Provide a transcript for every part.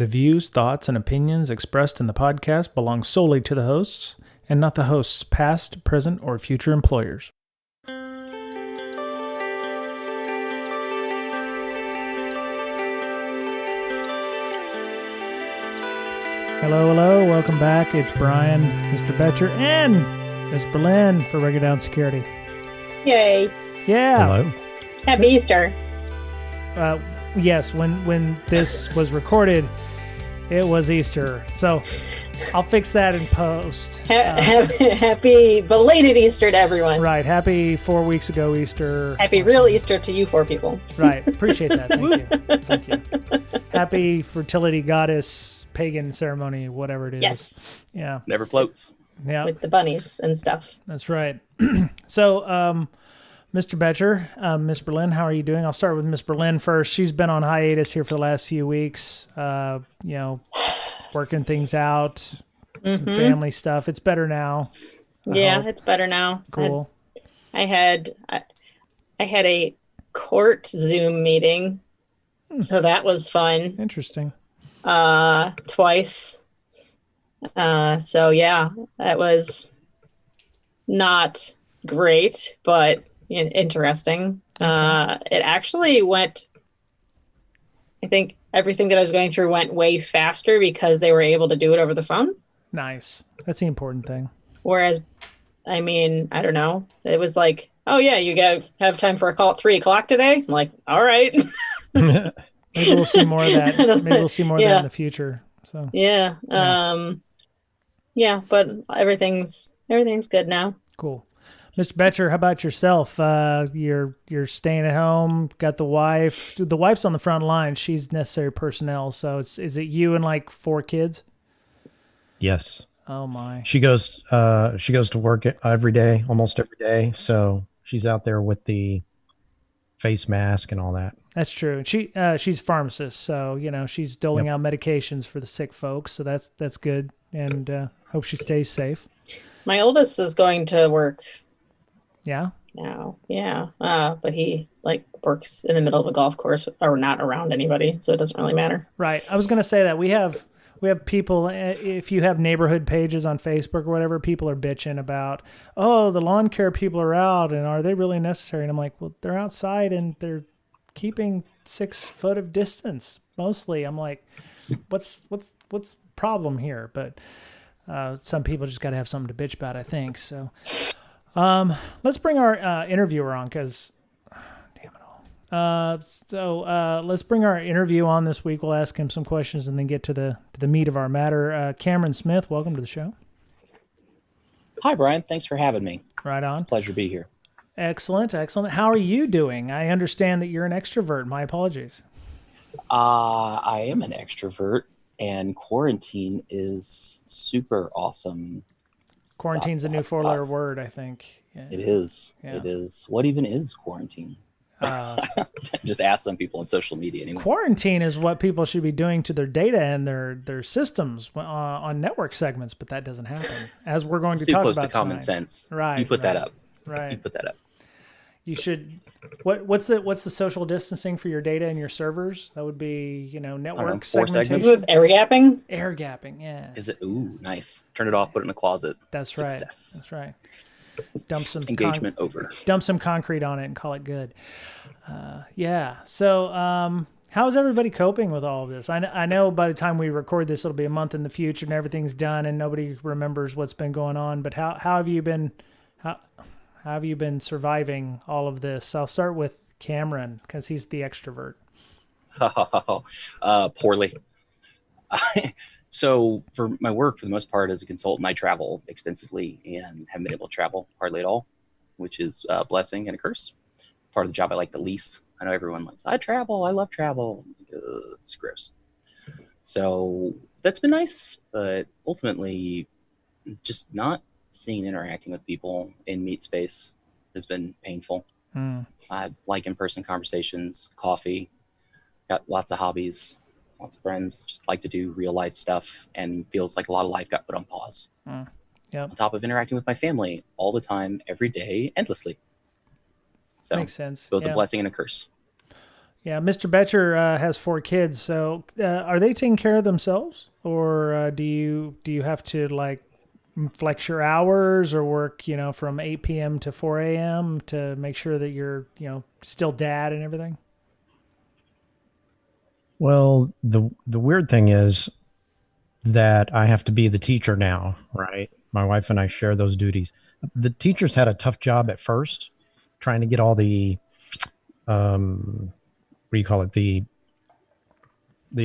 The views, thoughts, and opinions expressed in the podcast belong solely to the hosts and not the host's past, present, or future employers. Hello, hello. Welcome back. It's Brian, Mr. Boettcher, and Miss Berlin for Regular Down Security. Yay. Yeah. Hello. Happy Easter. Yes, when this was recorded, it was Easter. So I'll fix that in post. Happy belated Easter to everyone. Right. Happy 4 weeks ago Easter. Happy real Easter to you four people. Right. Appreciate that. Thank you. Thank you. Happy fertility goddess pagan ceremony, whatever it is. Yes. Yeah. Never floats. Yeah. With the bunnies and stuff. That's right. So, Mr. Boettcher, Miss Berlin, how are you doing? I'll start with Miss Berlin first. She's been on hiatus here for the last few weeks, working things out, some family stuff. It's better now. It's better now. Cool. I had a court Zoom meeting, so that was fun. Interesting. Twice. So yeah, that was not great, but interesting. It actually went, I think everything that I was going through went way faster because they were able to do it over the phone. Nice. That's the important thing. Whereas, I don't know. It was like, oh yeah, you have time for a call at 3:00 today. I'm like, all right. Maybe we'll see more of that. Maybe we'll see more of that in the future. So yeah. But everything's good now. Cool. Mr. Boettcher, how about yourself? You're staying at home, got the wife. The wife's on the front line. She's necessary personnel. So is it you and like 4 kids? Yes. Oh my. She goes to work every day, almost every day. So she's out there with the face mask and all that. That's true. She's a pharmacist, so she's doling out medications for the sick folks. So that's good, and hope she stays safe. My oldest is going to work. Yeah. Now, yeah. But he works in the middle of a golf course or not around anybody, so it doesn't really matter. Right. I was going to say that we have people. If you have neighborhood pages on Facebook or whatever, people are bitching about, oh, the lawn care people are out, and are they really necessary? And I'm like, well, they're outside and they're keeping 6 foot of distance mostly. I'm like, what's the problem here? But some people just got to have something to bitch about, I think. So let's bring our interviewer on because damn it all. Let's bring our interview on this week. We'll ask him some questions and then get to the meat of our matter. Cameron Smith, welcome to the show. Hi, Brian. Thanks for having me. Right on. Pleasure to be here. Excellent. How are you doing? I understand that you're an extrovert. My apologies. I am an extrovert, and quarantine is super awesome. Quarantine's a new 4-letter word, I think. Yeah. It is. Yeah. It is. What even is quarantine? Just ask some people on social media anyway. Quarantine is what people should be doing to their data and their systems on network segments, but that doesn't happen. As we're going to talk about too close to common sense. Right. You put that up. Right. You put that up. You should. What's the social distancing for your data and your servers? That would be network segmentation. Is it air gapping? Air gapping, yes. Is it? Ooh, nice. Turn it off. Put it in the closet. That's Success. right. That's right. Dump some engagement over. Dump some concrete on it and call it good. Yeah. So, how's everybody coping with all of this? I know by the time we record this, it'll be a month in the future and everything's done and nobody remembers what's been going on. But how have you been? How have you been surviving all of this? I'll start with Cameron because he's the extrovert. Poorly. So for my work, for the most part, as a consultant, I travel extensively and haven't been able to travel hardly at all, which is a blessing and a curse. Part of the job I like the least. I know everyone likes, I love travel. It's gross. So that's been nice, but ultimately just not seeing and interacting with people in meet space has been painful. I like in-person conversations, coffee, got lots of hobbies, lots of friends, just like to do real life stuff, and feels like a lot of life got put on pause. Yep. On top of interacting with my family all the time, every day, endlessly. So makes sense. Both a blessing and a curse. Yeah, Mr. Boettcher has 4 kids. So are they taking care of themselves, or do you have to like flex your hours or work from 8 p.m. to 4 a.m. to make sure that you're still dad and everything? Well, the weird thing is that I have to be the teacher now, right? My wife and I share those duties. The teachers had a tough job at first, trying to get all the what do you call it, the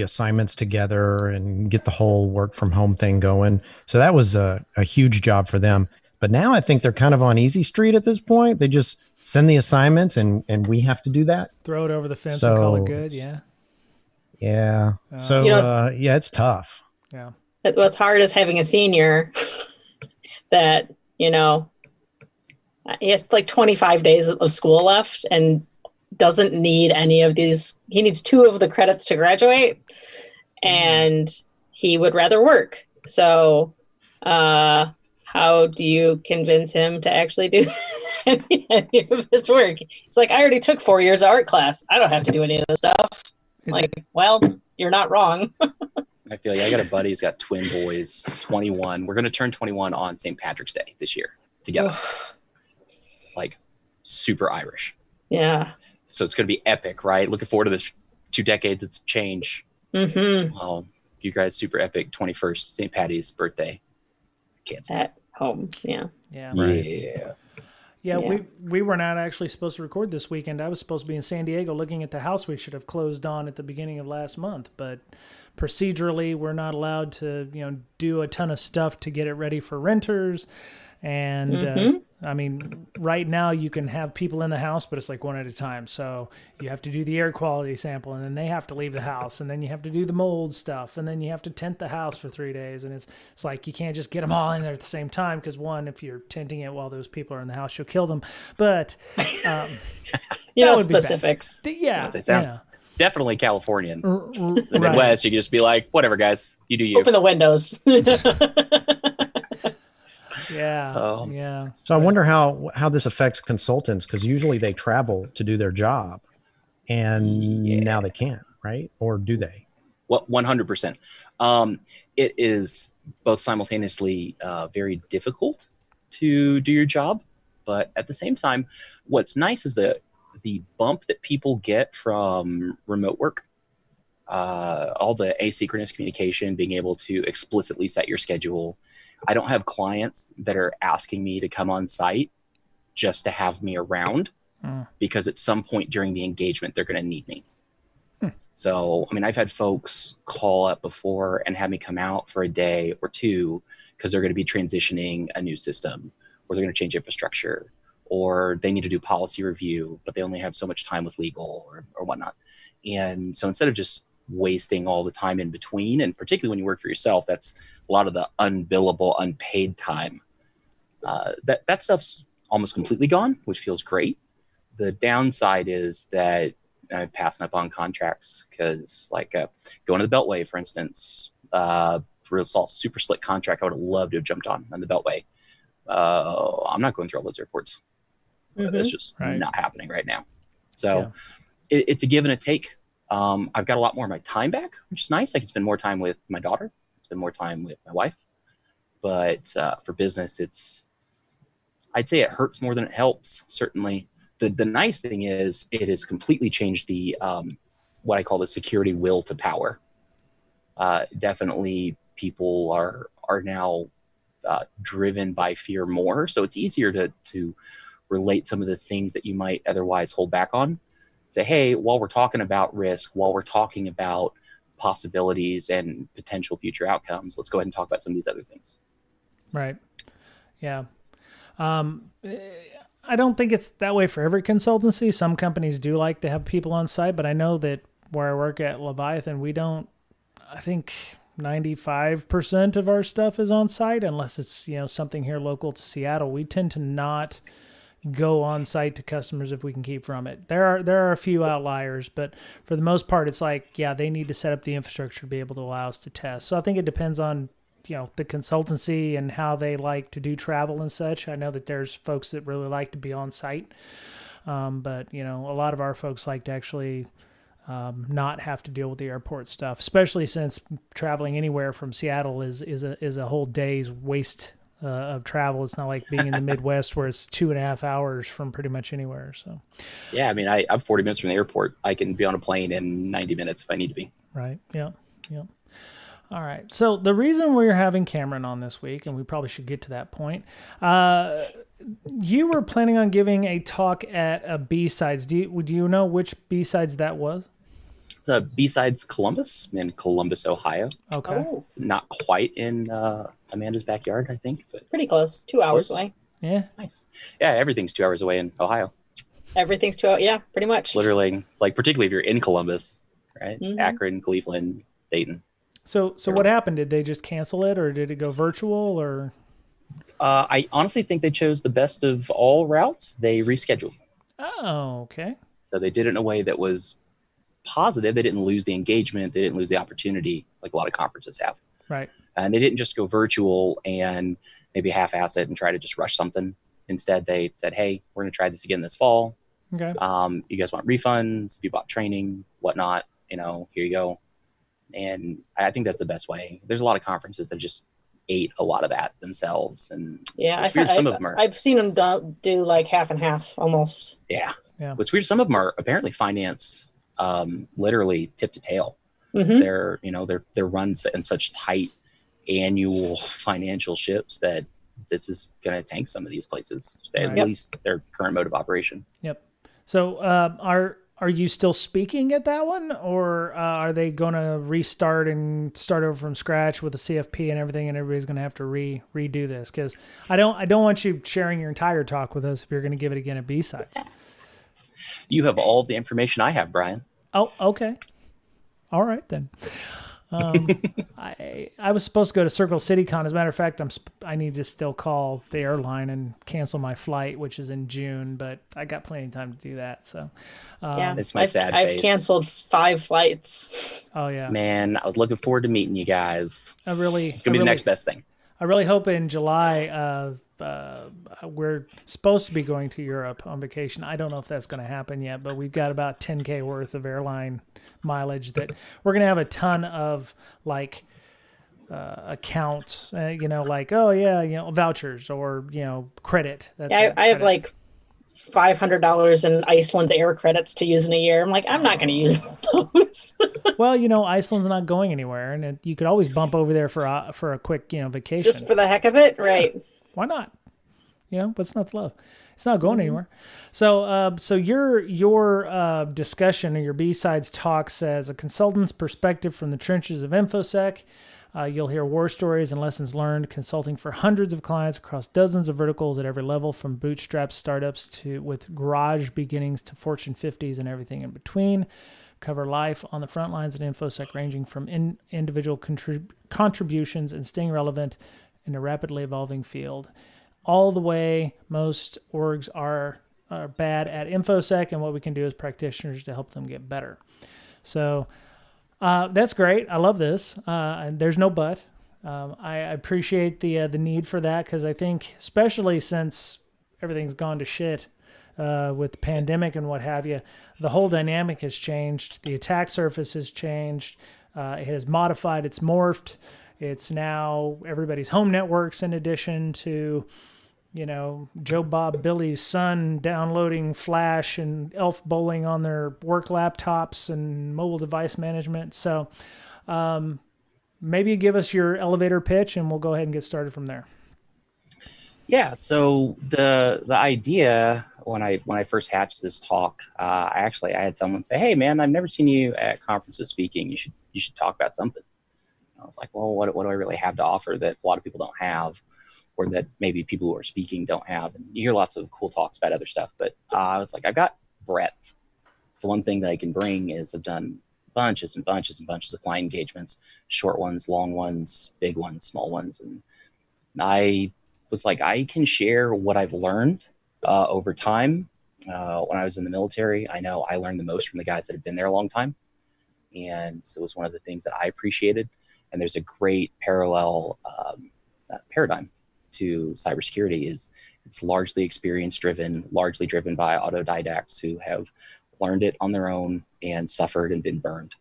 assignments together and get the whole work from home thing going. So that was a huge job for them. But now I think they're kind of on easy street at this point. They just send the assignments and we have to do that. Throw it over the fence and call it good. Yeah. Yeah. So yeah, it's tough. Yeah. What's hard is having a senior that, he has like 25 days of school left and doesn't need any of these. He needs 2 of the credits to graduate, and he would rather work. So how do you convince him to actually do any of his work? He's like, I already took 4 years of art class. I don't have to do any of this stuff. Well, you're not wrong. I feel like I got a buddy who's got twin boys, 21. We're going to turn 21 on St. Patrick's Day this year together. Like super Irish. Yeah. So it's going to be epic, right? Looking forward to this 2 decades. It's change. Mm-hmm. Well, you guys super epic 21st St. Patty's birthday. Can't at home. Yeah. Yeah. Right. Yeah, we were not actually supposed to record this weekend. I was supposed to be in San Diego looking at the house we should have closed on at the beginning of last month, but procedurally we're not allowed to, do a ton of stuff to get it ready for renters. And I mean, right now you can have people in the house, but it's like one at a time. So you have to do the air quality sample, and then they have to leave the house, and then you have to do the mold stuff, and then you have to tent the house for 3 days. And it's like you can't just get them all in there at the same time, because one, if you're tenting it while those people are in the house, you'll kill them. But specifics. Yeah, it sounds definitely Californian. The Right. Midwest, you can just be like, whatever, guys, you do you. Open the windows. Yeah. Yeah. So I wonder how this affects consultants, because usually they travel to do their job, and now they can't, right? Or do they? Well, 100%. It is both simultaneously very difficult to do your job, but at the same time, what's nice is the bump that people get from remote work. All the asynchronous communication, being able to explicitly set your schedule. I don't have clients that are asking me to come on site just to have me around, because at some point during the engagement, they're going to need me. So, I mean, I've had folks call up before and have me come out for a day or 2 because they're going to be transitioning a new system, or they're going to change infrastructure, or they need to do policy review, but they only have so much time with legal or whatnot. And so instead of just wasting all the time in between, and particularly when you work for yourself, that's a lot of the unbillable, unpaid time. That stuff's almost completely gone, which feels great. The downside is that I'm passing up on contracts because, like, going to the Beltway, for instance, real super slick contract I would have loved to have jumped on the Beltway. I'm not going through all those airports. It's just not happening right now. So it's a give and a take. I've got a lot more of my time back, which is nice. I can spend more time with my daughter, spend more time with my wife. But for business, I'd say it hurts more than it helps, certainly. The nice thing is it has completely changed the what I call the security will to power. Definitely people are now driven by fear more. So it's easier to relate some of the things that you might otherwise hold back on. Say, hey, while we're talking about risk, while we're talking about possibilities and potential future outcomes, let's go ahead and talk about some of these other things. Right. Yeah. I don't think it's that way for every consultancy. Some companies do like to have people on site, but I know that where I work at Leviathan, I think 95% of our stuff is on site, unless it's, something here local to Seattle. We tend to not go on site to customers if we can keep from it. There are a few outliers, but for the most part, it's like, they need to set up the infrastructure to be able to allow us to test. So I think it depends on, the consultancy and how they like to do travel and such. I know that there's folks that really like to be on site. But, a lot of our folks like to actually not have to deal with the airport stuff, especially since traveling anywhere from Seattle is a whole day's waste of travel. It's not like being in the Midwest where it's 2.5 hours from pretty much anywhere. So, Yeah, I mean, I'm 40 minutes from the airport. I can be on a plane in 90 minutes if I need to be. right. Yeah. Yeah. All right. So the reason we're having Cameron on this week, and we probably should get to that point, you were planning on giving a talk at a B-Sides. Do you know which B-Sides that was? B-Sides Columbus in Columbus, Ohio. Okay. Oh, It's not quite in Amanda's backyard, I think, but pretty close. 2 hours Close. away. Yeah. nice. Yeah, everything's 2 hours away in Ohio. Everything's 2 hours. Yeah, pretty much. Literally, it's like particularly if you're in Columbus, right? Mhm. Akron, Cleveland, Dayton. So what happened? Did they just cancel it, or did it go virtual, or? I honestly think they chose the best of all routes. They rescheduled. Oh, okay. So they did it in a way that was positive. They didn't lose the engagement. They didn't lose the opportunity like a lot of conferences have. Right. And they didn't just go virtual and maybe half-ass it and try to just rush something. Instead, they said, hey, we're going to try this again this fall. Okay. You guys want refunds? If you bought training, whatnot, here you go. And I think that's the best way. There's a lot of conferences that just ate a lot of that themselves. And Yeah, it's weird, some of them are. I've seen them do like half and half almost. Yeah. Yeah. What's weird, some of them are apparently financed literally tip to tail. Mm-hmm. They're run in such tight annual financial ships that this is going to tank some of these places, at Right. least their current mode of operation. Yep. So are you still speaking at that one, or are they going to restart and start over from scratch with the CFP and everything, and everybody's going to have to redo this? Because I don't want you sharing your entire talk with us if you're going to give it again at B-Sides. You have all the information I have, Brian. Oh, okay. All right then. I was supposed to go to Circle City Con. As a matter of fact, I need to still call the airline and cancel my flight, which is in June, but I got plenty of time to do that. So, Yeah, It's my sad I've face. canceled 5 flights. oh yeah, Man, I was looking forward to meeting you guys. I really, It's going to be the next best thing. I really hope in July, we're supposed to be going to Europe on vacation. I don't know if that's going to happen yet, but we've got about 10K worth of airline mileage that we're going to have a ton of like accounts, like, oh yeah, vouchers or, credit. That's Yeah, I have credit. like $500 in Iceland air credits to use in a year. I'm like, I'm not going to use those. Well, Iceland's not going anywhere, and you could always bump over there for a quick, vacation. Just for the heck of it, right? Why not? What's not to love? It's not going anywhere. So, your discussion or your B-Sides talk says a consultant's perspective from the trenches of InfoSec. You'll hear war stories and lessons learned, consulting for hundreds of clients across dozens of verticals at every level, from bootstrapped startups with garage beginnings to Fortune 50s and everything in between. Cover life on the front lines at InfoSec, ranging from individual contributions and staying relevant in a rapidly evolving field, all the way most orgs are bad at InfoSec, and what we can do as practitioners to help them get better. So that's great. I love this. And there's no but. I appreciate the need for that, because I think, especially since everything's gone to shit with the pandemic and what have you, the whole dynamic has changed. The attack surface has changed. It has modified. It's morphed. It's now everybody's home networks, in addition to, Joe Bob Billy's son downloading Flash and Elf Bowling on their work laptops and mobile device management. So maybe give us your elevator pitch and we'll go ahead and get started from there. Yeah, so the idea when I first hatched this talk, I had someone say, "Hey man, I've never seen you at conferences speaking. You should talk about something." And I was like, "Well, what do I really have to offer that a lot of people don't have, or that maybe people who are speaking don't have?" And you hear lots of cool talks about other stuff, but I was like, I've got breadth. So one thing that I can bring is I've done bunches and bunches and bunches of client engagements, short ones, long ones, big ones, small ones, and I was like, I can share what I've learned over time. When I was in the military, I know I learned the most from the guys that have been there a long time. And so it was one of the things that I appreciated. And there's a great parallel paradigm to cybersecurity. It's largely experience driven, largely driven by autodidacts who have learned it on their own, and suffered and been burned.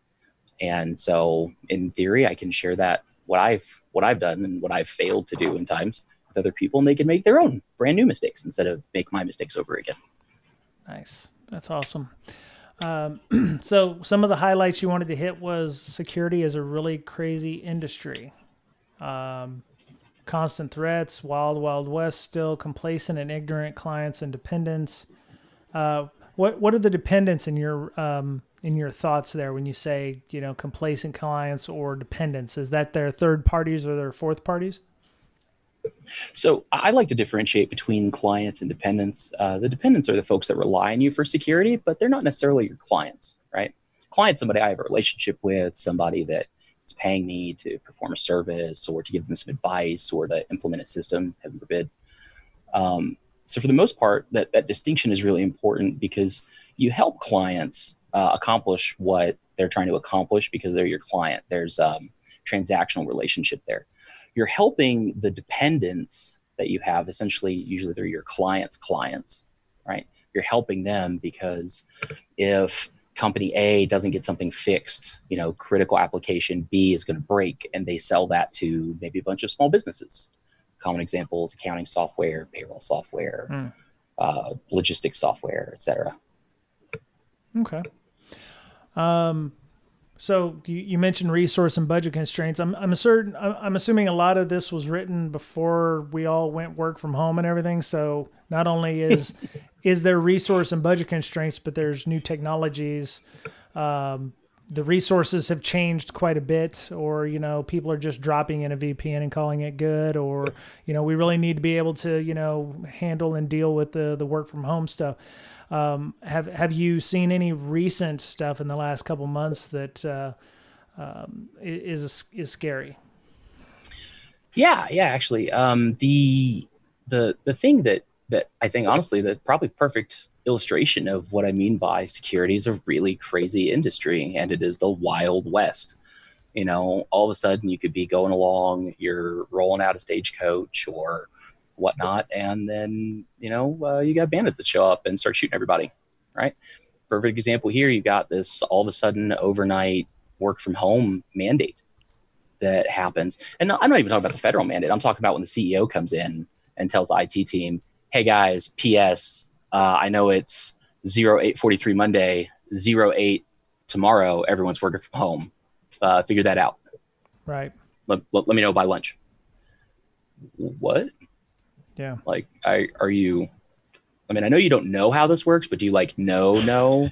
And so in theory, I can share that what I've done and what I've failed to do in times with other people, and they can make their own brand new mistakes instead of make my mistakes over again. Nice. That's awesome. So some of the highlights you wanted to hit was security is a really crazy industry. Constant threats, wild, wild west, still complacent and ignorant clients and dependents. What are the dependents in your thoughts there when you say, complacent clients or dependents? Is that their third parties or their fourth parties? So I like to differentiate between clients and dependents. The dependents are the folks that rely on you for security, but they're not necessarily your clients, right? Client's somebody I have a relationship with, somebody that is paying me to perform a service or to give them some advice or to implement a system, heaven forbid. So for the most part, that distinction is really important because you help clients accomplish what they're trying to accomplish because they're your client. There's a transactional relationship there. You're helping the dependents that you have, essentially, usually they're your clients' clients, right? You're helping them because if company A doesn't get something fixed, critical application B is going to break, and they sell that to maybe a bunch of small businesses. Common examples: accounting software, payroll software, logistics software, etc. Okay. So you mentioned resource and budget constraints. I'm assuming a lot of this was written before we all went work from home and everything. So not only is there resource and budget constraints, but there's new technologies. The resources have changed quite a bit, or people are just dropping in a VPN and calling it good, or we really need to be able to handle and deal with the work from home stuff. Have you seen any recent stuff in the last couple months that is scary? Yeah, actually, the thing that I think, honestly, the probably perfect illustration of what I mean by security is a really crazy industry, and it is the Wild West. All of a sudden you could be going along, you're rolling out a stagecoach or whatnot, and then you got bandits that show up and start shooting everybody, right? Perfect example here. You got this all of a sudden overnight work from home mandate that happens, and I'm not even talking about the federal mandate. I'm talking about when the CEO comes in and tells the IT team, "Hey guys, PS, I know it's 08:43 Monday, 08 tomorrow. Everyone's working from home. Figure that out. Right. Let me know by lunch." What? Yeah. Like, are you? I mean, I know you don't know how this works, but do you know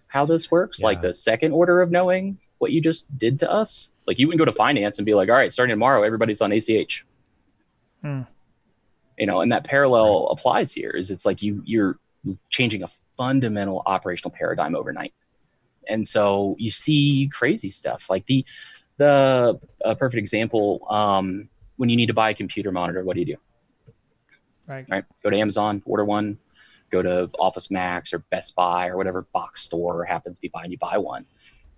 how this works? Yeah. Like the second order of knowing what you just did to us? Like, you wouldn't go to finance and be like, "All right, starting tomorrow, everybody's on ACH." And that parallel applies here. Is it's like you're changing a fundamental operational paradigm overnight, and so you see crazy stuff like the perfect example. When you need to buy a computer monitor, what do? Right. Go to Amazon, order one. Go to Office Max or Best Buy or whatever box store happens to be buying. You buy one.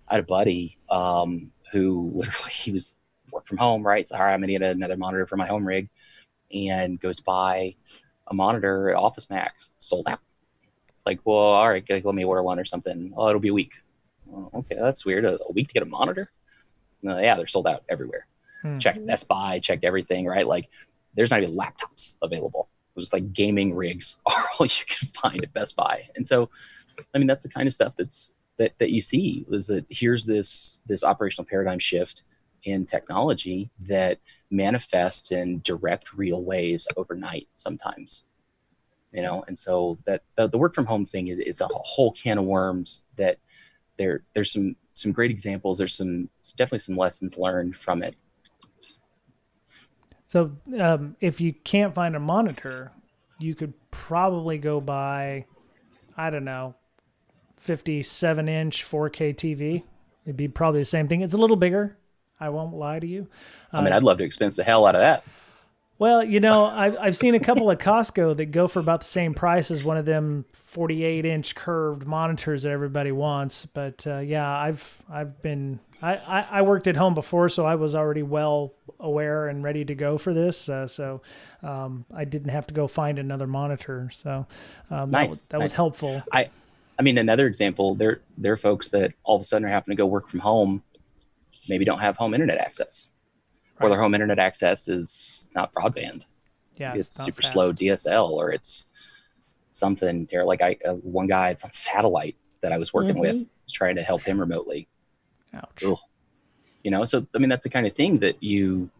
I had a buddy who literally, he was work from home, right? So, all right, I'm gonna get another monitor for my home rig, and goes to buy a monitor at Office Max, sold out. It's like, well, all right, let me order one or something. Oh, it'll be a week. Well, okay, that's weird. A week to get a monitor? No, yeah, they're sold out everywhere. Checked Best Buy, checked everything, right? Like, there's not even laptops available. It was like gaming rigs are all you can find at Best Buy. And so, I mean, that's the kind of stuff that you see, is that here's this operational paradigm shift in technology that manifests in direct, real ways overnight sometimes. And so that the work from home thing is a whole can of worms that there's some great examples. There's definitely some lessons learned from it. So if you can't find a monitor, you could probably go buy, I don't know, 57-inch 4K TV. It'd be probably the same thing. It's a little bigger. I won't lie to you. I mean, I'd love to expense the hell out of that. Well, I've seen a couple at Costco that go for about the same price as one of them 48-inch curved monitors that everybody wants. But I worked at home before, so I was already well aware and ready to go for this. So I didn't have to go find another monitor. So nice. That was helpful. I mean, another example, there are folks that all of a sudden are having to go work from home, maybe don't have home internet access, or their home internet access is not broadband. Yeah, Maybe it's not super fast. slow DSL, or it's something there. Like one guy, it's on satellite that I was working with, was trying to help him remotely. Ouch. Ugh. You know, so I mean, that's the kind of thing that you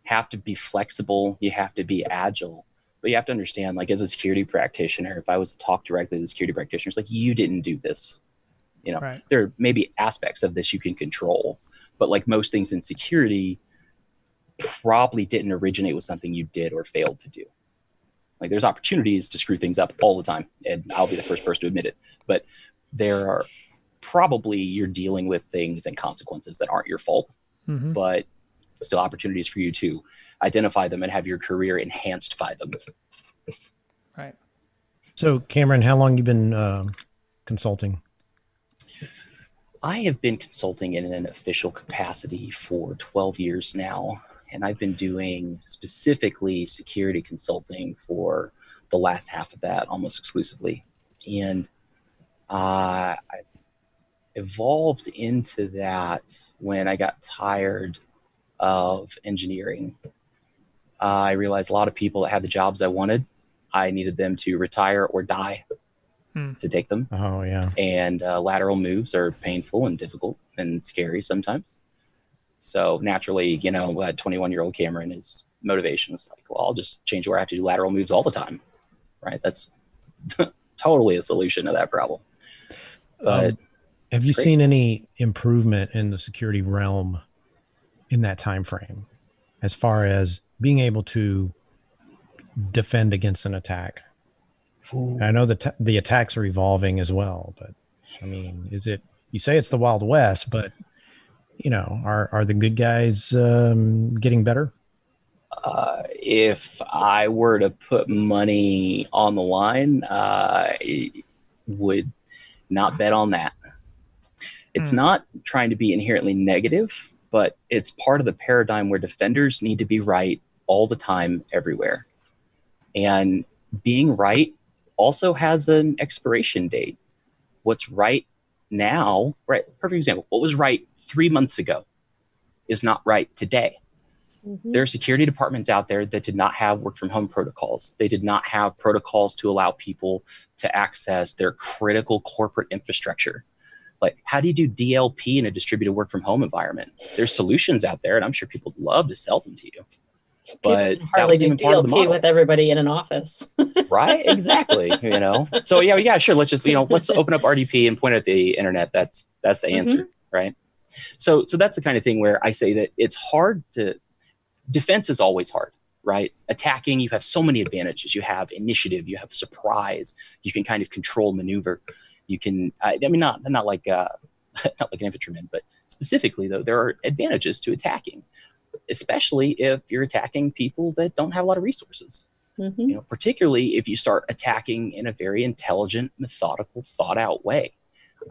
have to be flexible. You have to be agile, but you have to understand, like, as a security practitioner, if I was to talk directly to the security practitioners, like, you didn't do this. You know, there may be aspects of this you can control, but like most things in security, probably didn't originate with something you did or failed to do. Like, there's opportunities to screw things up all the time, and I'll be the first person to admit it. But there are probably, you're dealing with things and consequences that aren't your fault, but still opportunities for you to identify them and have your career enhanced by them. Right. So, Cameron, how long you been consulting? I have been consulting in an official capacity for 12 years now, and I've been doing specifically security consulting for the last half of that, almost exclusively. And I evolved into that when I got tired of engineering. I realized a lot of people that had the jobs I wanted, I needed them to retire or die to take them. Oh, yeah. And lateral moves are painful and difficult and scary sometimes. So naturally, you know, 21-year-old Cameron, his motivation is like, well, I'll just change where I have to do lateral moves all the time, right? That's totally a solution to that problem. But have you seen any improvement in the security realm in that time frame, as far as being able to defend against an attack? And I know that the attacks are evolving as well, but I mean, is it, you say it's the Wild West, but you know, are the good guys getting better? If I were to put money on the line, I would not bet on that. It's not trying to be inherently negative, but it's part of the paradigm where defenders need to be right all the time, everywhere. And being right also has an expiration date. What's right now, right? Perfect example. What was right 3 months ago is not right today. There are security departments out there that did not have work from home protocols. They did not have protocols to allow people to access their critical corporate infrastructure. Like, how do you do DLP in a distributed work from home environment? There's solutions out there, and I'm sure people would love to sell them to you. But that was even part of the model. with everybody in an office. Right? Exactly. You know. So yeah, sure. Let's just, let's open up RDP and point at the internet. That's the answer, right? So that's the kind of thing where I say that it's hard to, defense is always hard, right? Attacking, you have so many advantages. You have initiative, you have surprise, you can kind of control maneuver. You can, I mean, not like not like an infantryman, but specifically though, there are advantages to attacking, especially if you're attacking people that don't have a lot of resources. Particularly if you start attacking in a very intelligent, methodical, thought out way.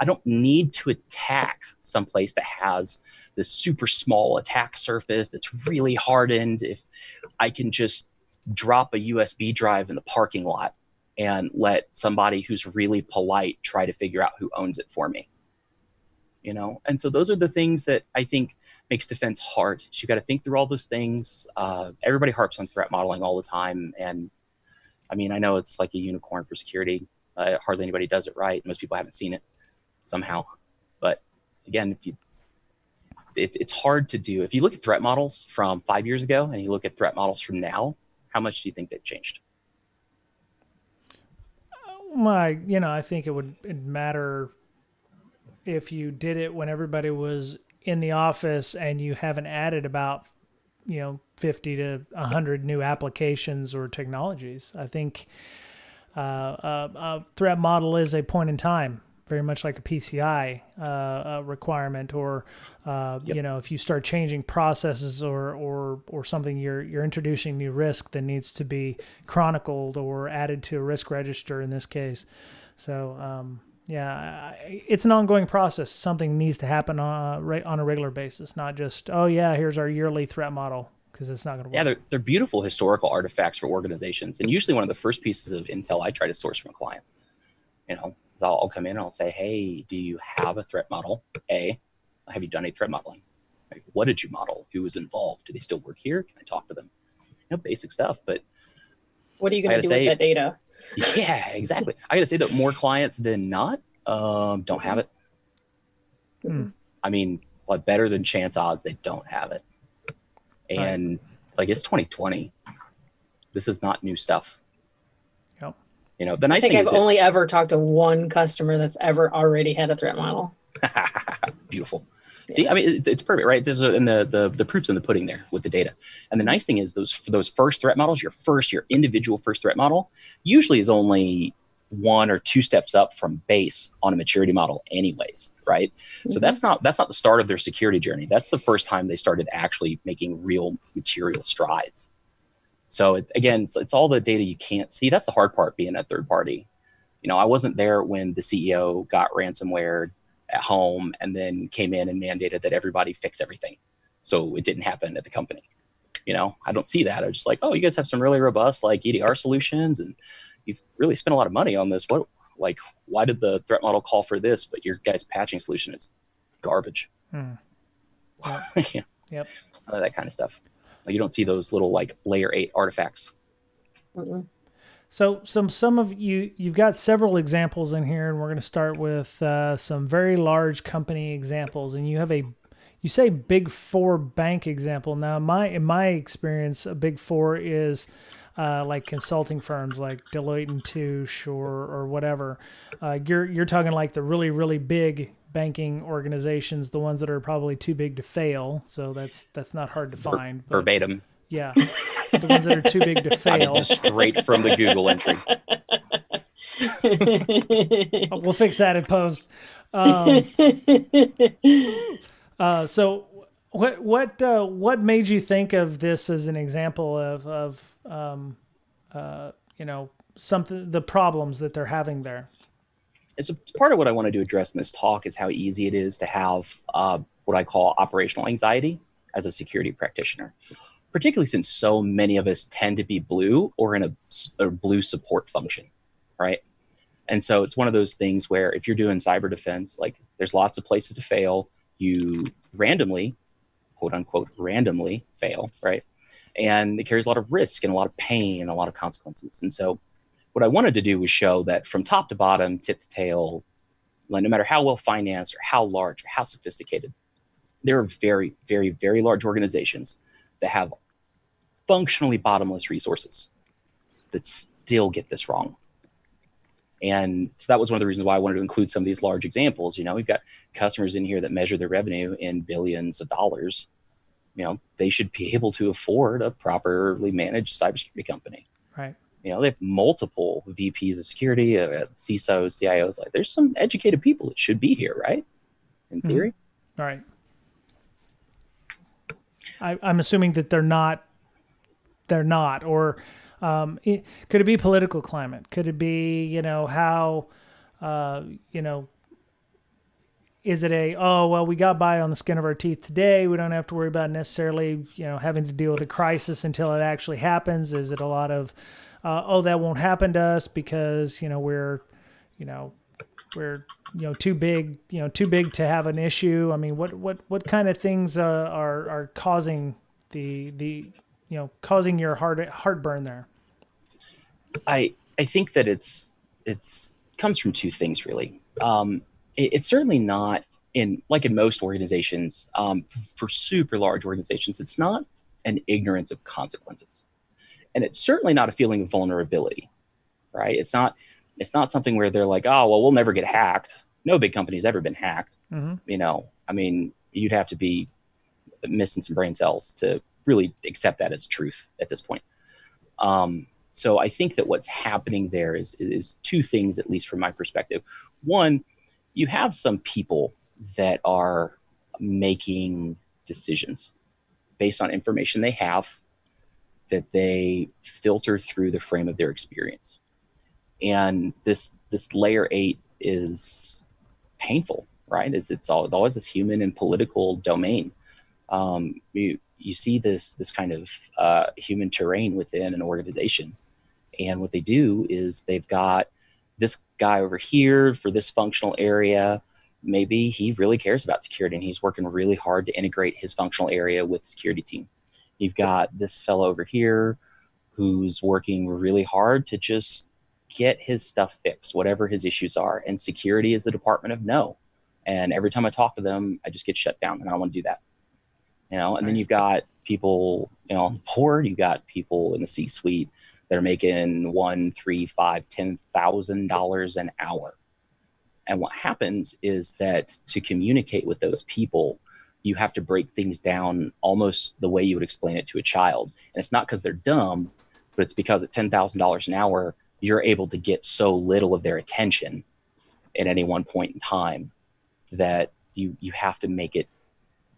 I don't need to attack someplace that has this super small attack surface that's really hardened. If I can just drop a USB drive in the parking lot and let somebody who's really polite try to figure out who owns it for me. And so those are the things that I think makes defense hard. You got to think through all those things. Everybody harps on threat modeling all the time. And I mean, I know it's like a unicorn for security. Hardly anybody does it right. Most people haven't seen it somehow. But again, it's hard to do. If you look at threat models from 5 years ago and you look at threat models from now, how much do you think they've changed? I think it'd matter if you did it when everybody was in the office and you haven't added about 50 to 100 new applications or technologies. I think a threat model is a point in time, very much like a PCI requirement, or if you start changing processes or something, you're introducing new risk that needs to be chronicled or added to a risk register in this case. So it's an ongoing process. Something needs to happen on a regular basis, not just, here's our yearly threat model, because it's not going to work. Yeah, they're beautiful historical artifacts for organizations, and usually one of the first pieces of intel I try to source from a client. It's is I'll come in and I'll say, hey, do you have a threat model? A, have you done any threat modeling? Like, what did you model? Who was involved? Do they still work here? Can I talk to them? Basic stuff. But what are you going to do with that data? Yeah, exactly. I got to say that more clients than not don't have it. Hmm. I mean, what better than chance odds they don't have it. And like, it's 2020. This is not new stuff. Yep. The nice thing is I've only ever talked to one customer that's ever already had a threat model. Beautiful. Yeah. See, I mean, it's perfect, right? And the proof's in the pudding there with the data. And the nice thing is those first threat models, your individual first threat model, usually is only 1 or 2 steps up from base on a maturity model anyways, right? So that's not the start of their security journey. That's the first time they started actually making real material strides. So it's all the data you can't see. That's the hard part, being a third party. I wasn't there when the CEO got ransomware at home and then came in and mandated that everybody fix everything, so it didn't happen at the company. I don't see that. I'm just like, oh, you guys have some really robust like EDR solutions, and you've really spent a lot of money on this. Why did the threat model call for this, but your guys' patching solution is garbage? Yep. Yep. That kind of stuff. You don't see those little like layer 8 artifacts. Mm-mm. So some of you've got several examples in here, and we're going to start with some very large company examples. And you say Big Four bank example. Now, in my experience, a Big Four is like consulting firms like Deloitte and Touche or whatever. You're talking like the really, really big banking organizations, the ones that are probably too big to fail. So that's not hard to find. But, verbatim. yeah. The ones that are too big to fail. I mean, just straight from the Google entry. We'll fix that in post. So what made you think of this as an example of something, the problems that they're having there? It's a part of what I wanted to address in this talk is how easy it is to have what I call operational anxiety as a security practitioner, particularly since so many of us tend to be blue or in a blue support function, right? And so it's one of those things where if you're doing cyber defense, like there's lots of places to fail. You randomly, quote unquote, randomly fail, right? And it carries a lot of risk and a lot of pain and a lot of consequences. And so what I wanted to do was show that from top to bottom, tip to tail, no matter how well financed or how large or how sophisticated, there are very, very, very large organizations that have functionally bottomless resources that still get this wrong. And so that was one of the reasons why I wanted to include some of these large examples. We've got customers in here that measure their revenue in billions of dollars. They should be able to afford a properly managed cybersecurity company. Right. They have multiple VPs of security, CISOs, CIOs. Like, there's some educated people that should be here, right? In theory. All right. I'm assuming that they're not, or could it be political climate? Could it be, how, is it we got by on the skin of our teeth today. We don't have to worry about necessarily, having to deal with a crisis until it actually happens. Is it a lot of, that won't happen to us because, we're too big to have an issue. I mean, what kind of things are causing causing your heartburn there? I think that it's comes from two things really. It's certainly not in most organizations, for super large organizations, it's not an ignorance of consequences, and it's certainly not a feeling of vulnerability, right? It's not something where they're like, oh, well, we'll never get hacked. No big company's ever been hacked. I mean, you'd have to be missing some brain cells to really accept that as truth at this point. So I think that what's happening there is two things, at least from my perspective. One, you have some people that are making decisions based on information they have that they filter through the frame of their experience. And this layer 8 is painful, right? It's always this human and political domain. You see this kind of human terrain within an organization, and what they do is they've got this guy over here for this functional area, maybe he really cares about security and he's working really hard to integrate his functional area with the security team. You've got this fellow over here who's working really hard to just get his stuff fixed, whatever his issues are. And security is the department of no. And every time I talk to them, I just get shut down, and I don't want to do that. And then you've got people, on the board, you've got people in the C-suite that are making $1, $3, $5, $10,000 an hour. And what happens is that to communicate with those people, you have to break things down almost the way you would explain it to a child. And it's not because they're dumb, but it's because at $10,000 an hour, you're able to get so little of their attention at any one point in time that you have to make it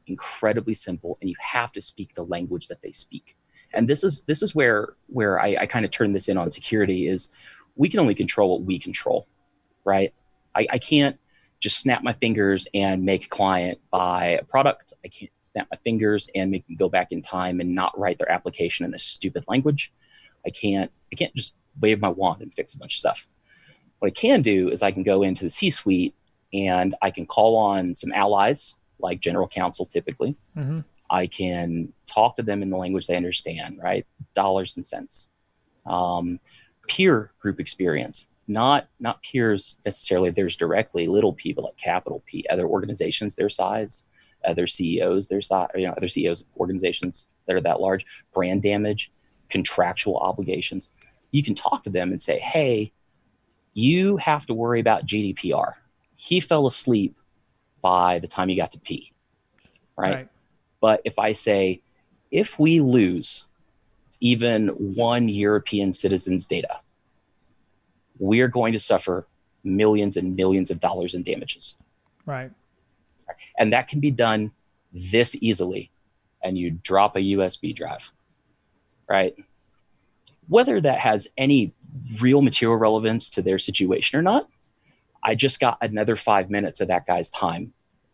incredibly simple, and you have to speak the language that they speak. And this is where I kind of turn this in on security is we can only control what we control, right? I can't just snap my fingers and make a client buy a product. I can't snap my fingers and make them go back in time and not write their application in a stupid language. I can't just wave my wand and fix a bunch of stuff. What I can do is I can go into the C-suite and I can call on some allies like general counsel typically. Mm-hmm. I can talk to them in the language they understand, right? Dollars and cents. Peer group experience, not peers necessarily theirs directly, little people like capital P, other organizations their size, other CEOs their size, other CEOs of organizations that are that large, brand damage, contractual obligations. You can talk to them and say, hey, you have to worry about GDPR. He fell asleep by the time you got to pee, right? But if I say, if we lose even one European citizen's data, we're going to suffer millions and millions of dollars in damages. Right. And that can be done this easily. And you drop a USB drive, right? Whether that has any real material relevance to their situation or not, I just got another 5 minutes of that guy's time,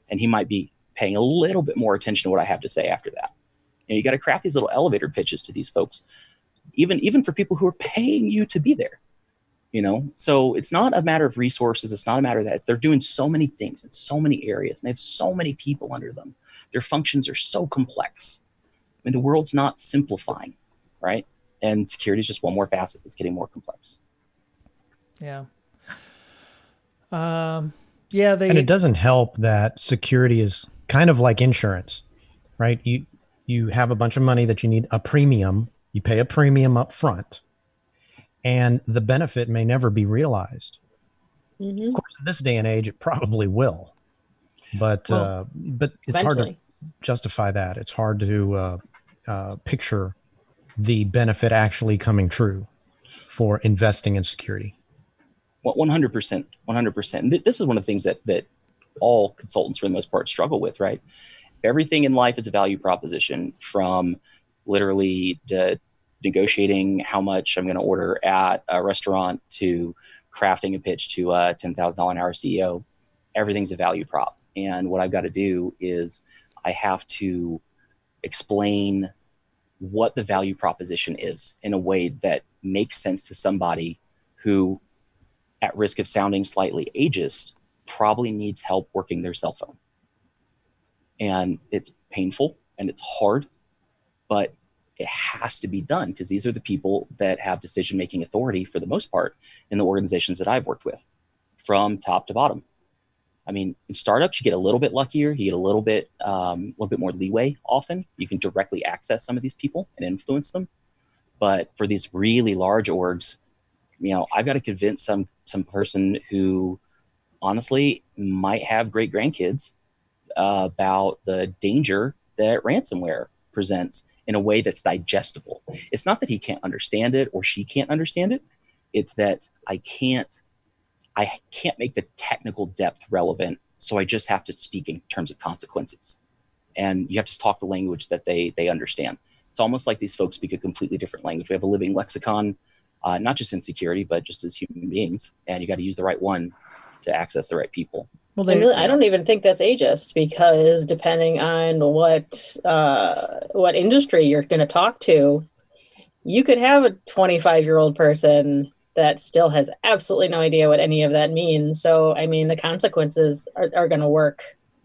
and he might be paying a little bit more attention to what I have to say after that. You got to craft these little elevator pitches to these folks, even for people who are paying you to be there. So it's not a matter of resources. It's not a matter of that. They're doing so many things in so many areas, and they have so many people under them. Their functions are so complex. I mean, the world's not simplifying, right? And security is just one more facet that's getting more complex. Yeah. And it doesn't help that security is kind of like insurance, right? You have a bunch of money that you need a premium. You pay a premium up front, and the benefit may never be realized. Mm-hmm. Of course, in this day and age, it probably will, but it's hard to justify that. It's hard to picture the benefit actually coming true for investing in security. Well, 100%. And this is one of the things that all consultants, for the most part, struggle with, right? Everything in life is a value proposition, from literally negotiating how much I'm going to order at a restaurant to crafting a pitch to a $10,000 an hour CEO. Everything's a value prop. And what I've got to do is I have to explain what the value proposition is in a way that makes sense to somebody who, at risk of sounding slightly ageist, probably needs help working their cell phone. And it's painful and it's hard, but it has to be done because these are the people that have decision-making authority for the most part in the organizations that I've worked with, from top to bottom. I mean, in startups, you get a little bit luckier. You get a little bit more leeway often. You can directly access some of these people and influence them. But for these really large orgs, I've got to convince some person who honestly might have great grandkids about the danger that ransomware presents in a way that's digestible. It's not that he can't understand it or she can't understand it. It's that I can't make the technical depth relevant. So I just have to speak in terms of consequences. And you have to talk the language that they understand. It's almost like these folks speak a completely different language. We have a living lexicon, not just in security, but just as human beings. And you got to use the right one to access the right people. Well, I don't even think that's ageist, because depending on what industry you're going to talk to, you could have a 25-year-old person that still has absolutely no idea what any of that means. So, I mean, the consequences are going to work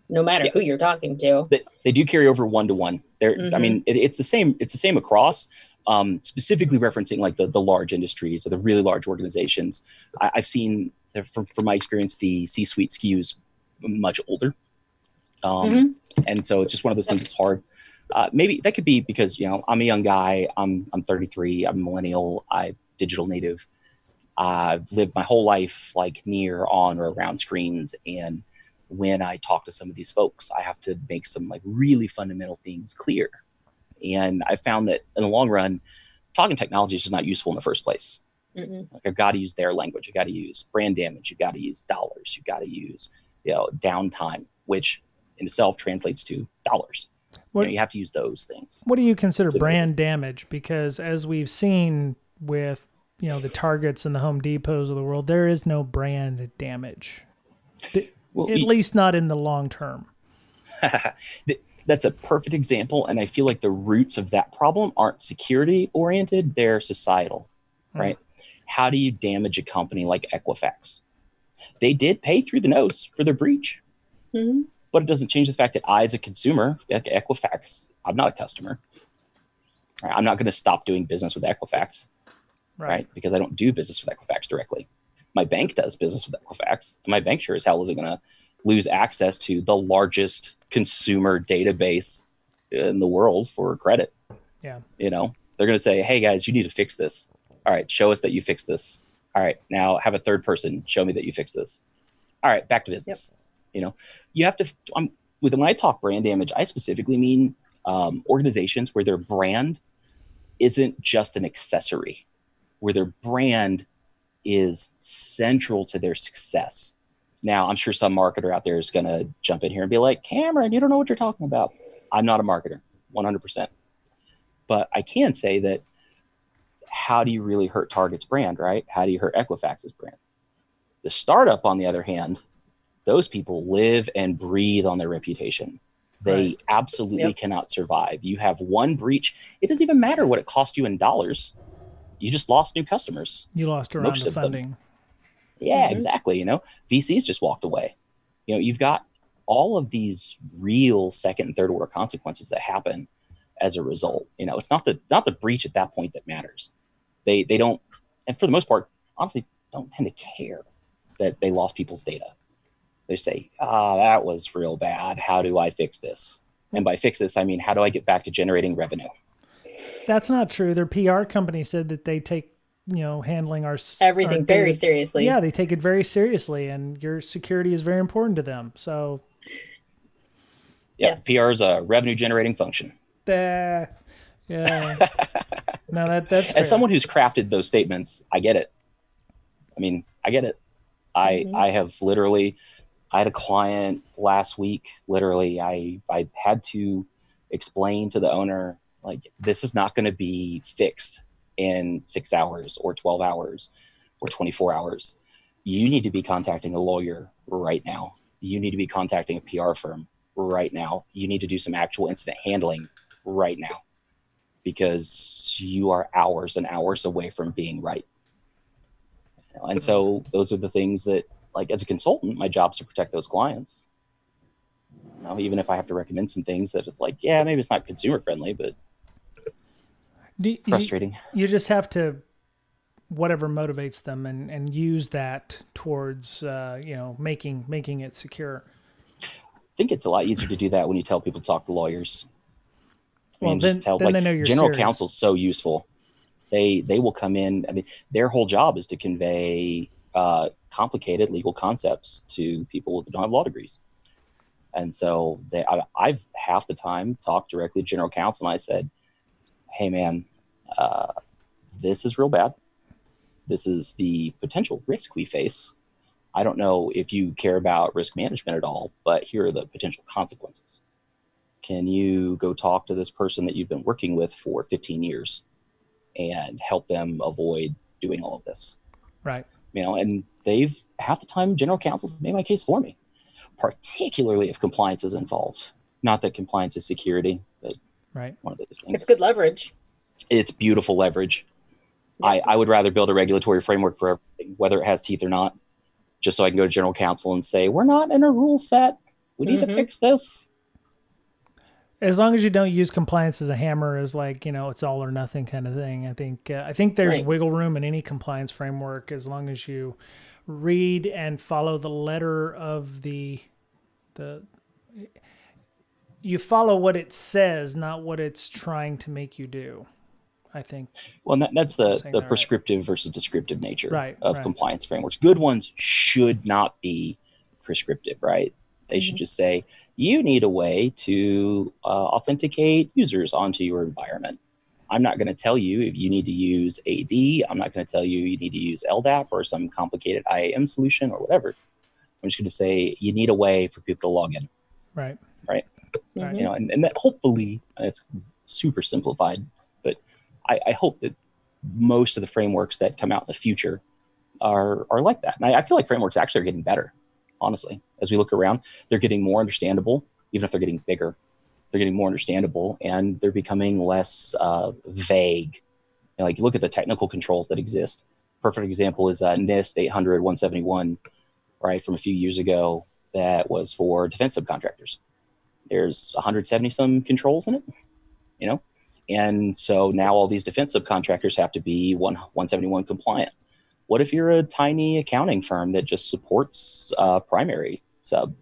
no matter who you're talking to. They do carry over one-to-one. I mean, it's the same. It's the same across. Specifically referencing like the large industries or the really large organizations. I've seen, from my experience, the C-suite skews much older. And so it's just one of those things that's hard. Maybe that could be because, I'm a young guy. I'm 33. I'm a millennial. I'm digital native. I've lived my whole life like near, on, or around screens. And when I talk to some of these folks, I have to make some like really fundamental things clear. And I found that in the long run, talking technology is just not useful in the first place. Like, I've got to use their language. I've got to use brand damage. You've got to use dollars. You've got to use, downtime, which in itself translates to dollars. You have to use those things. What do you consider brand damage? Because as we've seen with, the Targets and the Home Depots of the world, there is no brand damage. At least not in the long term. That's a perfect example. And I feel like the roots of that problem aren't security oriented. They're societal, right? How do you damage a company like Equifax? They did pay through the nose for their breach, but it doesn't change the fact that I, as a consumer, like Equifax, I'm not a customer. Right? I'm not going to stop doing business with Equifax, right? Because I don't do business with Equifax directly. My bank does business with Equifax, and my bank sure as hell isn't going to lose access to the largest consumer database in the world for credit. Yeah. They're going to say, hey guys, you need to fix this. All right, show us that you fixed this. All right, now have a third person show me that you fixed this. All right, back to business. You have to, when I talk brand damage, I specifically mean organizations where their brand isn't just an accessory, where their brand is central to their success. Now, I'm sure some marketer out there is going to jump in here and be like, Cameron, you don't know what you're talking about. I'm not a marketer, 100%. But I can say that, how do you really hurt Target's brand, right? How do you hurt Equifax's brand? The startup, on the other hand, those people live and breathe on their reputation. They absolutely cannot survive. You have one breach. It doesn't even matter what it cost you in dollars. You just lost new customers. You lost a round of funding. Yeah, exactly. VCs just walked away. You've got all of these real second and third order consequences that happen as a result. It's not the breach at that point that matters. They don't, and for the most part, honestly, don't tend to care that they lost people's data. They say, that was real bad. How do I fix this? And by fix this, I mean, how do I get back to generating revenue? That's not true. Their PR company said that they take, handling everything very seriously. Yeah, they take it very seriously, and your security is very important to them. So, yes, PR is a revenue generating function. Yeah. No, that's fair. As someone who's crafted those statements, I get it. I get it. I have literally, I had a client last week. Literally, I had to explain to the owner, like, this is not going to be fixed in 6 hours or 12 hours or 24 hours. You need to be contacting a lawyer right now. You need to be contacting a PR firm right now. You need to do some actual incident handling right now, because you are hours and hours away from being right. And so those are the things that, like, as a consultant, my job is to protect those clients. Even if I have to recommend some things that it's like, yeah, maybe it's not consumer friendly, but frustrating. You just have to, whatever motivates them, and use that towards, making it secure. I think it's a lot easier to do that when you tell people to talk to lawyers. Then they know you're general serious. counsel is so useful. They will come in. Their whole job is to convey complicated legal concepts to people that don't have law degrees. And so I've half the time talked directly to general counsel, and I said, hey man, this is real bad. This is the potential risk we face. I don't know if you care about risk management at all, but here are the potential consequences. Can you go talk to this person that you've been working with for 15 years and help them avoid doing all of this? Right. And they've, half the time, general counsel's made my case for me, particularly if compliance is involved. Not that compliance is security, but right. One of those things. It's good leverage. It's beautiful leverage. I would rather build a regulatory framework for everything, whether it has teeth or not, just so I can go to general counsel and say, we're not in a rule set. We need to fix this. As long as you don't use compliance as a hammer, as like, it's all or nothing kind of thing. I think there's wiggle room in any compliance framework as long as you read and follow the letter of you follow what it says, not what it's trying to make you do, I think. Well, that's the prescriptive versus descriptive nature of right. compliance frameworks. Good ones should not be prescriptive, right? They should just say, you need a way to authenticate users onto your environment. I'm not going to tell you if you need to use AD. I'm not going to tell you you need to use LDAP or some complicated IAM solution or whatever. I'm just going to say you need a way for people to log in. Right. And that hopefully it's super simplified, but I hope that most of the frameworks that come out in the future are like that. And I feel like frameworks actually are getting better, honestly. As we look around, they're getting more understandable, even if they're getting bigger. They're getting more understandable, and they're becoming less vague. Like, look at the technical controls that exist. Perfect example is NIST 800-171, right, from a few years ago, that was for defense subcontractors. There's 170 some controls in it, and so now all these defense subcontractors have to be 171 compliant. What if you're a tiny accounting firm that just supports primary sub?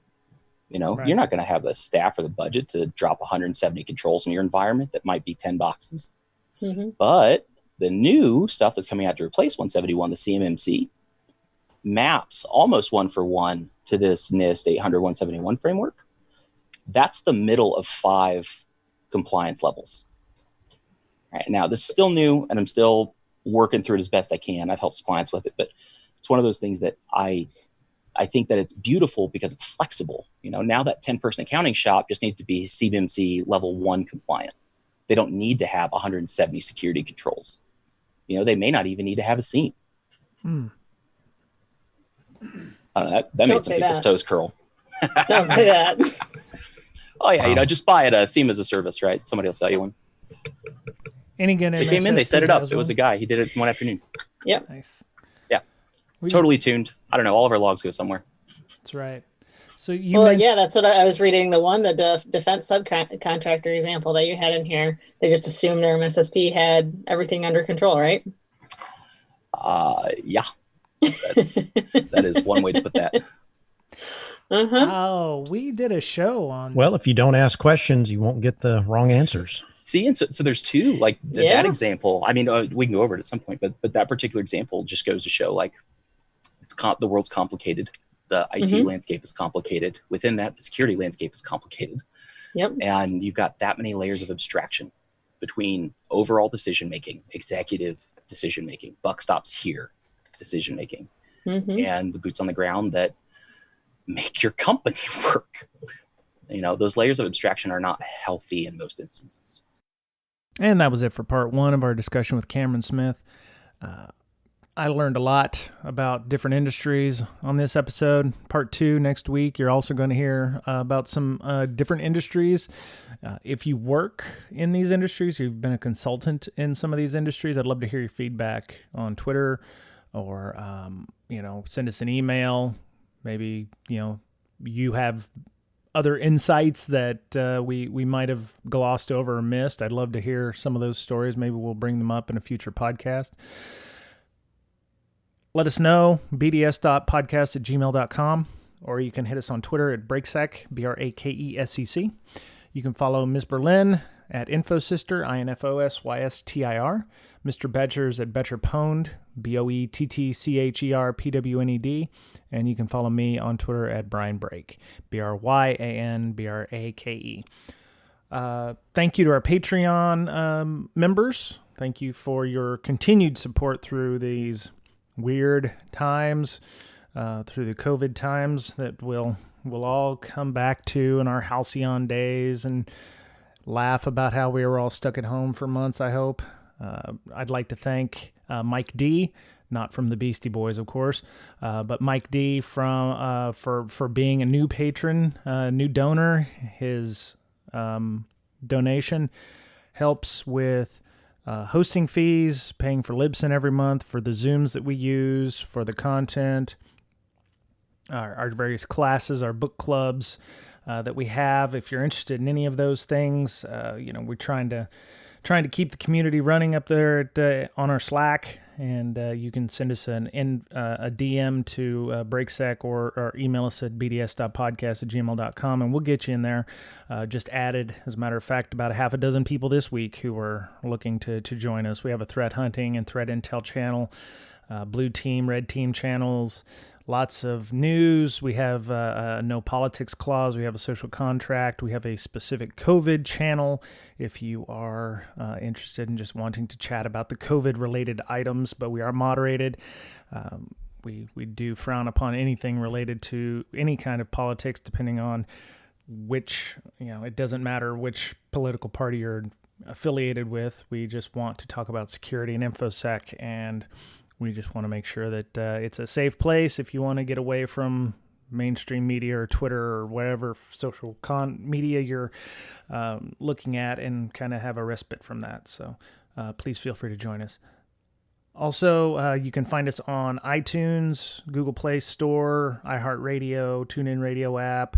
You're not going to have the staff or the budget to drop 170 controls in your environment that might be 10 boxes. But the new stuff that's coming out to replace 171, the CMMC, maps almost one for one to this NIST 800-171 framework. That's the middle of 5 compliance levels. All right, now, this is still new, and I'm still working through it as best I can. I've helped clients with it, but it's one of those things that I think that it's beautiful because it's flexible. Now that 10-person accounting shop just needs to be CBMC level 1 compliant. They don't need to have 170 security controls. They may not even need to have a SIEM. I don't know, that made some people's toes curl. Don't say that. Oh yeah, just buy it. SIEM as a service, right? Somebody will sell you one. Any good They came in, they set it up. It was a guy. He did it one afternoon. Yep. Nice. Yeah. Totally tuned. I don't know. All of our logs go somewhere. That's right. So that's what I was reading. The defense subcontractor example that you had in here. They just assumed their MSSP had everything under control, right? Yeah. That is one way to put that. Oh, we did a show on. Well, if you don't ask questions, you won't get the wrong answers. See, and so there's two, like that example. I mean, we can go over it at some point, but that particular example just goes to show, like, the world's complicated. The IT landscape is complicated. Within that, the security landscape is complicated. Yep. And you've got that many layers of abstraction between overall decision making, executive decision making, buck stops here decision making, and the boots on the ground that make your company work. Those layers of abstraction are not healthy in most instances. And that was it for part 1 of our discussion with Cameron Smith. I learned a lot about different industries on this episode. Part 2 next week, you're also going to hear about some different industries. If you work in these industries, you've been a consultant in some of these industries, I'd love to hear your feedback on Twitter or, send us an email. Maybe, you have other insights that we might have glossed over or missed. I'd love to hear some of those stories. Maybe we'll bring them up in a future podcast. Let us know, bds.podcast@gmail.com, or you can hit us on Twitter at BrakeSec, BRAKESEC. You can follow Ms. Berlin at InfoSyster, INFOSYSTIR. Mr. Boettcher's at Boettcher Pwned, BOETTCHERPWNED. And you can follow me on Twitter at Brian Brake, BRYANBRAKE. Thank you to our Patreon members. Thank you for your continued support through these weird times, through the COVID times that we'll all come back to in our halcyon days and laugh about how we were all stuck at home for months, I hope. I'd like to thank Mike D., not from the Beastie Boys, of course, but Mike D. for being a new patron, new donor. His donation helps with hosting fees, paying for Libsyn every month, for the Zooms that we use, for the content, our various classes, our book clubs that we have. If you're interested in any of those things, we're trying to keep the community running up there on our Slack, and you can send us a DM to BrakeSec or email us at bds.podcast@gmail.com, and we'll get you in there. Just added, as a matter of fact, about a half a dozen people this week who are looking to join us. We have a threat hunting and threat intel channel, blue team, red team channels, lots of news. We have a no politics clause. We have a social contract. We have a specific COVID channel if you are interested in just wanting to chat about the COVID-related items, but we are moderated. We do frown upon anything related to any kind of politics, depending on which, it doesn't matter which political party you're affiliated with. We just want to talk about security and InfoSec, and we just want to make sure that it's a safe place if you want to get away from mainstream media or Twitter or whatever social media you're looking at, and kind of have a respite from that. So please feel free to join us. Also, you can find us on iTunes, Google Play Store, iHeartRadio, TuneIn Radio app.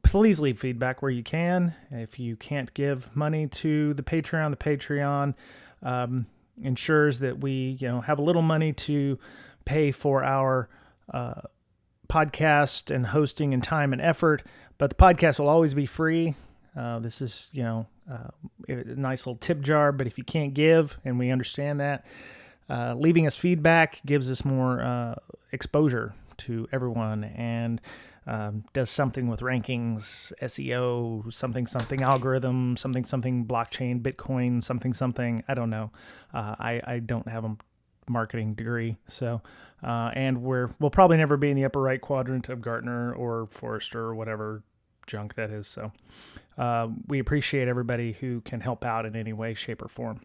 Please leave feedback where you can. If you can't give money to the Patreon ensures that we, have a little money to pay for our podcast and hosting and time and effort, but the podcast will always be free. This is, a nice little tip jar, but if you can't give, and we understand that, leaving us feedback gives us more exposure to everyone, and does something with rankings, SEO, something algorithm, something blockchain, Bitcoin, something. I don't know. I don't have a marketing degree, so and we'll probably never be in the upper right quadrant of Gartner or Forrester or whatever junk that is. So we appreciate everybody who can help out in any way, shape, or form.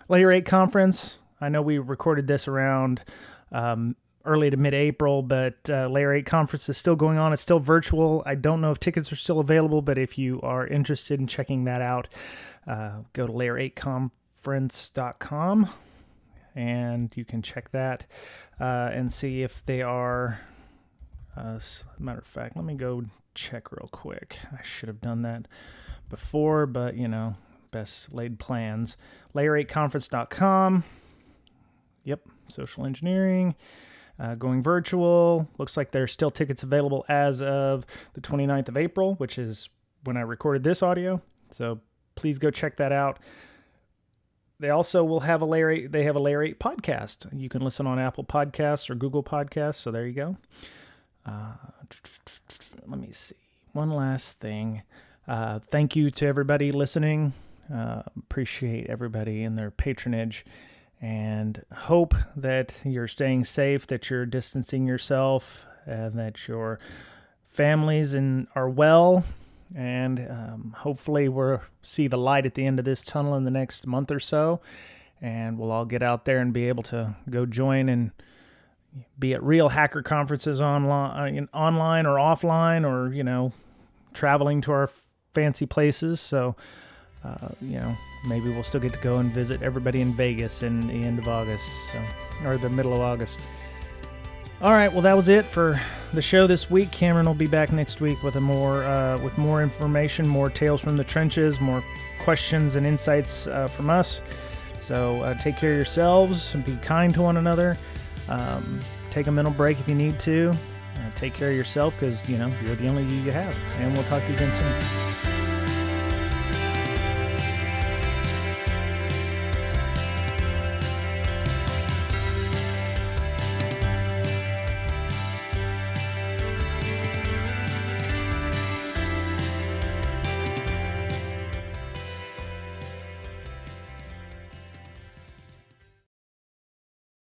Layer 8 conference. I know we recorded this around early to mid-April, but Layer 8 conference is still going on. It's still virtual. I don't know if tickets are still available, but if you are interested in checking that out, go to layer8conference.com, and you can check that and see if they are. As a matter of fact, let me go check real quick. I should have done that before, but, best laid plans. Layer8conference.com. Yep, social engineering. Going virtual. Looks like there's still tickets available as of the 29th of April, which is when I recorded this audio. So please go check that out. They also will have a Layer 8 podcast. You can listen on Apple Podcasts or Google Podcasts. So there you go. Let me see. One last thing. Thank you to everybody listening. Appreciate everybody and their patronage, and hope that you're staying safe, that you're distancing yourself, and that your families are well, and hopefully we'll see the light at the end of this tunnel in the next month or so, and we'll all get out there and be able to go join and be at real hacker conferences online or offline, or traveling to our fancy places. So maybe we'll still get to go and visit everybody in Vegas in the end of August, or the middle of August. All right, well, that was it for the show this week. Cameron will be back next week with more information, more tales from the trenches, more questions and insights from us. So take care of yourselves and be kind to one another. Take a mental break if you need to. Take care of yourself, because you're the only you have. And we'll talk to you again soon.